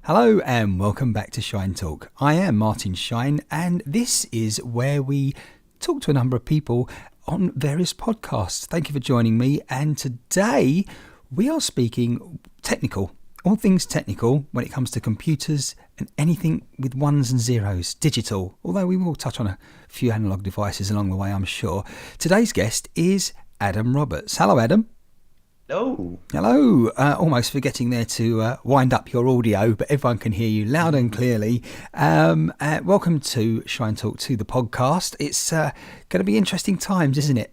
Hello and welcome back to ShineTalk. I am Martin Shine, and this is where we talk to a number of people on various podcasts. Thank you for joining me, and today we are speaking technical, all things technical when it comes to computers and anything with ones and zeros, digital, although we will touch on a few analog devices along the way, I'm sure. Today's guest is Adam Roberts. Hello, Adam. Hello. Hello. Almost forgetting there to wind up your audio, but everyone can hear you loud and clearly. Welcome to ShineTalk, to the podcast. It's going to be interesting times, isn't it?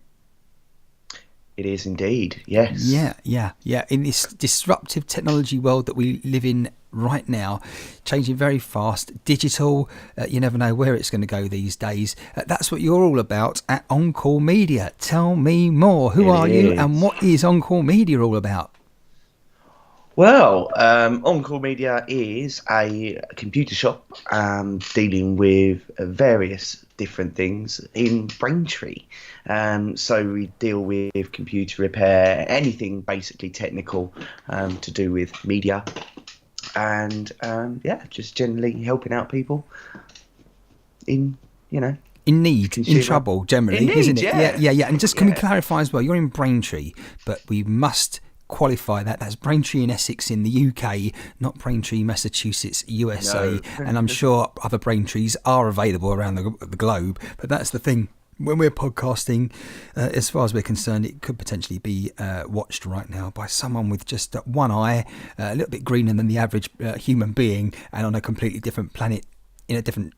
It is indeed, yes. Yeah. In this disruptive technology world that we live in right now, changing very fast, digital, you never know where it's going to go these days. That's what you're all about at On-Call Media. Tell me more. Who are you and what is On-Call Media all about? Well, On-Call Media is a computer shop dealing with various different things in Braintree. So we deal with computer repair, anything basically technical to do with media, and just generally helping out people in need, consumer. in trouble, generally, in need, isn't it? Yeah. And just can we clarify as well, you're in Braintree, but we must qualify that's Braintree in Essex in the UK, not Braintree, Massachusetts, USA. No. And I'm sure other Braintrees are available around the globe, but that's the thing. When we're podcasting, as far as we're concerned, it could potentially be watched right now by someone with just one eye, a little bit greener than the average human being, and on a completely different planet in a different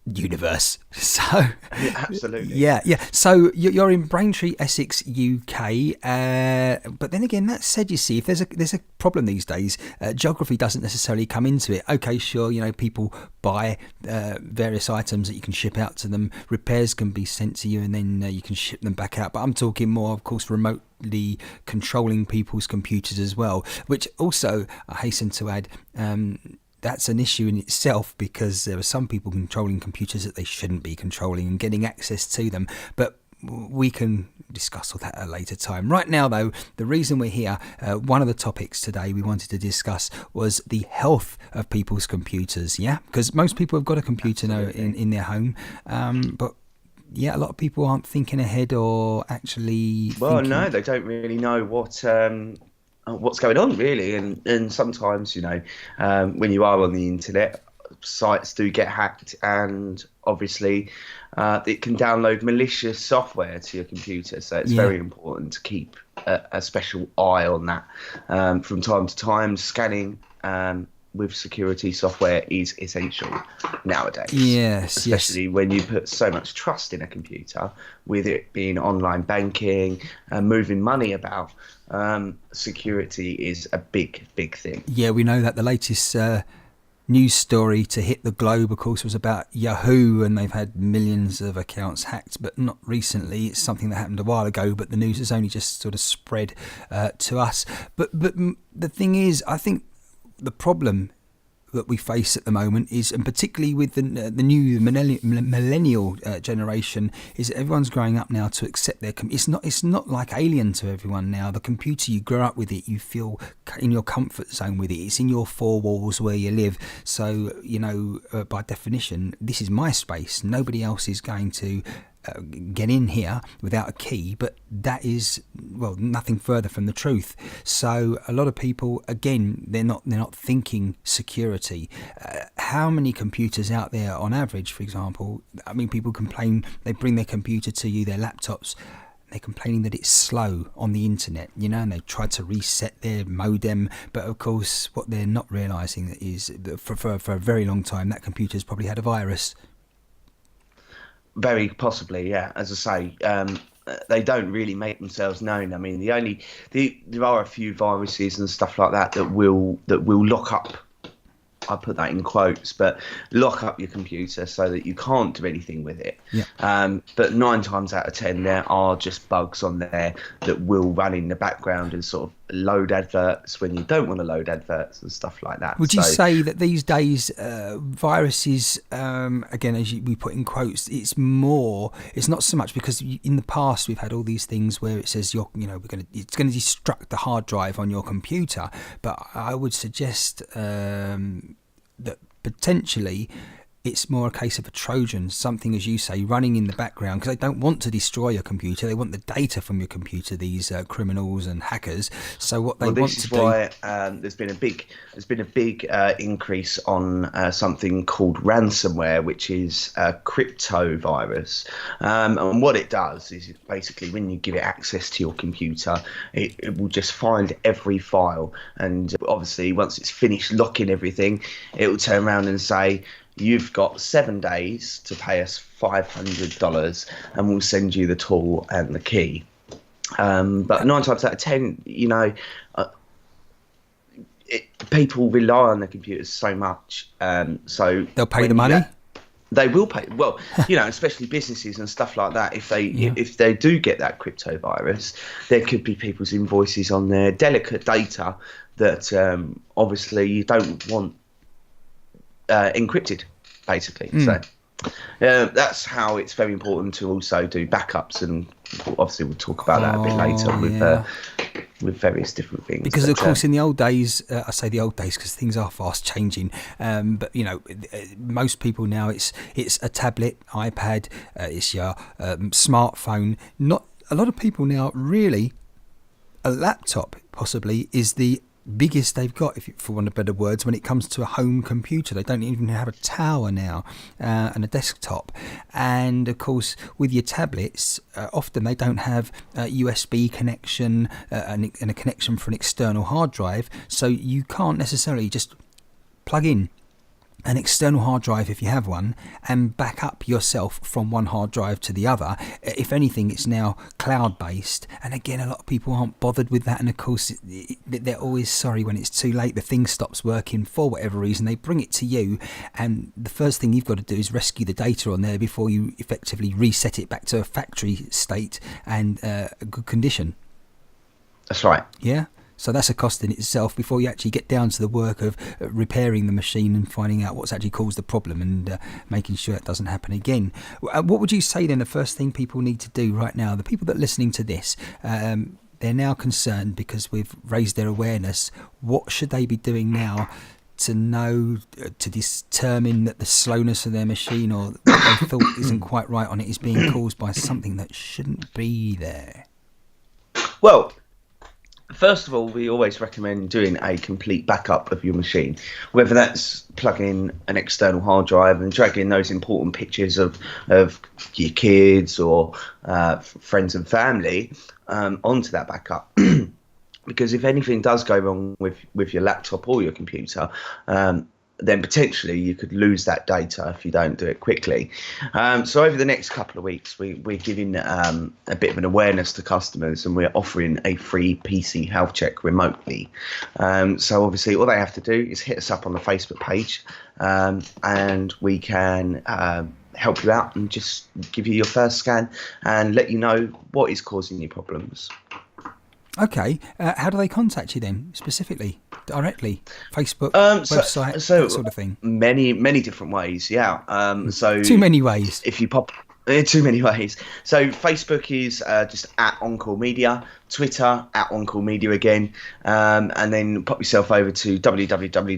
universe. So absolutely. Yeah. So you're in Braintree, Essex, UK. But then again, that said, you see, if there's a problem these days, geography doesn't necessarily come into it. Okay, sure, people buy various items that you can ship out to them. Repairs can be sent to you, and then you can ship them back out. But I'm talking more, of course, remotely controlling people's computers as well, which also, I hasten to add, that's an issue in itself, because there are some people controlling computers that they shouldn't be controlling and getting access to them. But we can discuss all that at a later time. Right now, though, the reason we're here, one of the topics today we wanted to discuss was the health of people's computers. Yeah, because most people have got a computer now in their home, but yeah, a lot of people aren't thinking ahead or actually. No, they don't really know what's going on, really, and sometimes when you are on the internet, sites do get hacked, and obviously it can download malicious software to your computer, so it's very important to keep a special eye on that. From time to time, scanning with security software is essential nowadays. Yes, especially when you put so much trust in a computer, with it being online banking and moving money about. Security is a big thing. Yeah, we know that the latest news story to hit the globe, of course, was about Yahoo, and they've had millions of accounts hacked, but not recently. It's something that happened a while ago, but the news has only just sort of spread to us. But the thing is, I think the problem that we face at the moment is, and particularly with the new millennial generation, is that everyone's growing up now to accept their it's not like alien to everyone now. The computer, you grow up with it, you feel in your comfort zone with it. It's in your four walls where you live. So by definition, this is my space. Nobody else is going to get in here without a key, but that is nothing further from the truth. So a lot of people, again, they're not thinking security. How many computers out there on average, for example? I mean, people complain, they bring their computer to you, their laptops, they're complaining that it's slow on the internet, and they try to reset their modem. But of course, what they're not realizing is that for a very long time, that computer's probably had a virus. Very possibly, yeah. As I say, they don't really make themselves known. I mean, there are a few viruses and stuff like that will lock up. I put that in quotes, but lock up your computer so that you can't do anything with it. Yeah. But 9 times out of 10, there are just bugs on there that will run in the background and sort of load adverts when you don't want to load adverts and stuff like that. Would you say that these days viruses, again, as we put in quotes, it's not so much, because in the past we've had all these things where it says it's going to destruct the hard drive on your computer, but I would suggest that potentially it's more a case of a Trojan, something, as you say, running in the background, because they don't want to destroy your computer. They want the data from your computer, these criminals and hackers. So what they want to do... Well, this is why there's been a big increase on something called ransomware, which is a crypto virus. And what it does is basically when you give it access to your computer, it will just find every file. And obviously, once it's finished locking everything, it will turn around and say, you've got 7 days to pay us $500 and we'll send you the tool and the key. But 9 times out of 10, people rely on their computers so much. So they'll pay the money? They will pay. Well, especially businesses and stuff like that. If they do get that crypto virus, there could be people's invoices on there, delicate data that obviously you don't want encrypted, basically. So that's how it's very important to also do backups, and obviously we'll talk about that a bit later with various different things. Because of course in the old days, I say the old days because things are fast changing, but most people now it's a tablet, iPad, it's your smartphone. Not a lot of people now really, a laptop possibly is the biggest they've got, for want of better words, when it comes to a home computer. They don't even have a tower now, and a desktop. And of course with your tablets, often they don't have a USB connection and a connection for an external hard drive, so you can't necessarily just plug in an external hard drive, if you have one, and back up yourself from one hard drive to the other. If anything, it's now cloud-based, and again, a lot of people aren't bothered with that, and of course they're always sorry when it's too late. The thing stops working for whatever reason. They bring it to you, and the first thing you've got to do is rescue the data on there before you effectively reset it back to a factory state and a good condition. That's right. Yeah. So that's a cost in itself before you actually get down to the work of repairing the machine and finding out what's actually caused the problem and making sure it doesn't happen again. What would you say then the first thing people need to do right now, the people that are listening to this, they're now concerned because we've raised their awareness. What should they be doing now to know, to determine that the slowness of their machine or what they thought isn't quite right on it is being caused by something that shouldn't be there? Well, first of all, we always recommend doing a complete backup of your machine, whether that's plugging an external hard drive and dragging those important pictures of your kids or friends and family onto that backup. Because if anything does go wrong with your laptop or your computer, then potentially you could lose that data if you don't do it quickly. So over the next couple of weeks, we're giving a bit of an awareness to customers, and we're offering a free PC health check remotely. So obviously all they have to do is hit us up on the Facebook page, and we can help you out and just give you your first scan and let you know what is causing you problems. Okay. How do they contact you then, specifically? Directly? Facebook, website, that sort of thing? Many different ways, yeah. So too many ways. If you pop... Too many ways. So Facebook is just at OnCall Media, Twitter at OnCall Media again, and then pop yourself over to www.ocm.essex.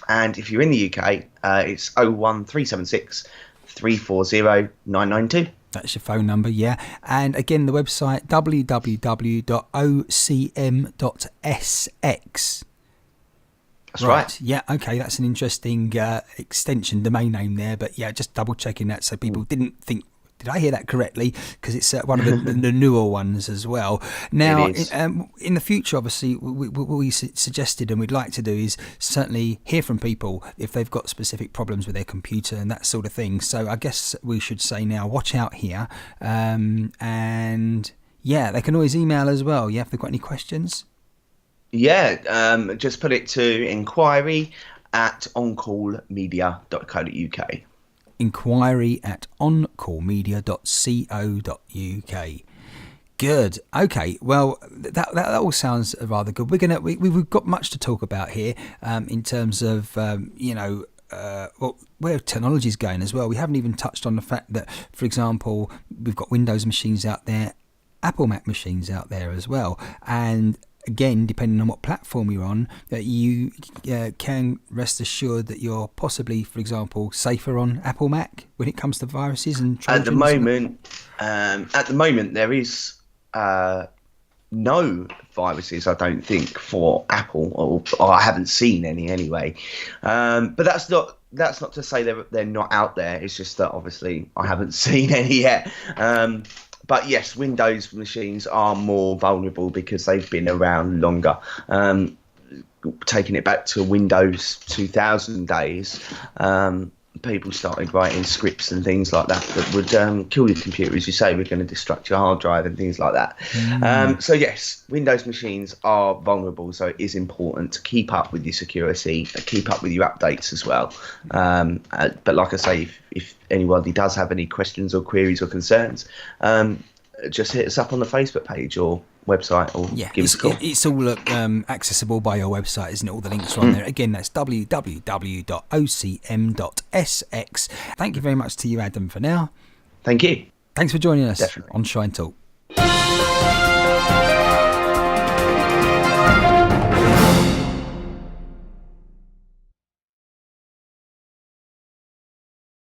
And if you're in the UK, it's 01376 340 992. That's your phone number, yeah. And again, the website, www.ocm.sx. That's right. Yeah, okay, that's an interesting extension domain name there. But yeah, just double checking that so people didn't think, did I hear that correctly? Because it's one of the newer ones as well. Now, in the future, obviously, what we suggested and we'd like to do is certainly hear from people if they've got specific problems with their computer and that sort of thing. So I guess we should say now, watch out here. And yeah, they can always email as well. Yeah, if they've got any questions. Yeah, just put it to inquiry@oncallmedia.co.uk. inquiry@oncallmedia.co.uk. Good. Okay. Well, that all sounds rather good. We've got much to talk about here in terms of where technology is going as well. We haven't even touched on the fact that, for example, we've got Windows machines out there, Apple Mac machines out there as well, and again, depending on what platform you're on, that you can rest assured that you're possibly, for example, safer on Apple Mac when it comes to viruses and Trojans? At the moment, there is no viruses, I don't think, for Apple, or I haven't seen any anyway. But that's not to say they're not out there. It's just that obviously I haven't seen any yet. But yes, Windows machines are more vulnerable because they've been around longer. Taking it back to Windows 2000 days, people started writing scripts and things like that would kill your computer, as you say. We're going to destruct your hard drive and things like that. So yes, Windows machines are vulnerable, so it is important to keep up with your security, keep up with your updates as well. But like I say, if anybody does have any questions or queries or concerns, just hit us up on the Facebook page or website, or give us a call. It's all accessible by your website, isn't it? All the links are on there. Again, that's www.ocm.sx. Thank you very much to you, Adam, for now. Thank you. Thanks for joining us Definitely. on ShineTalk.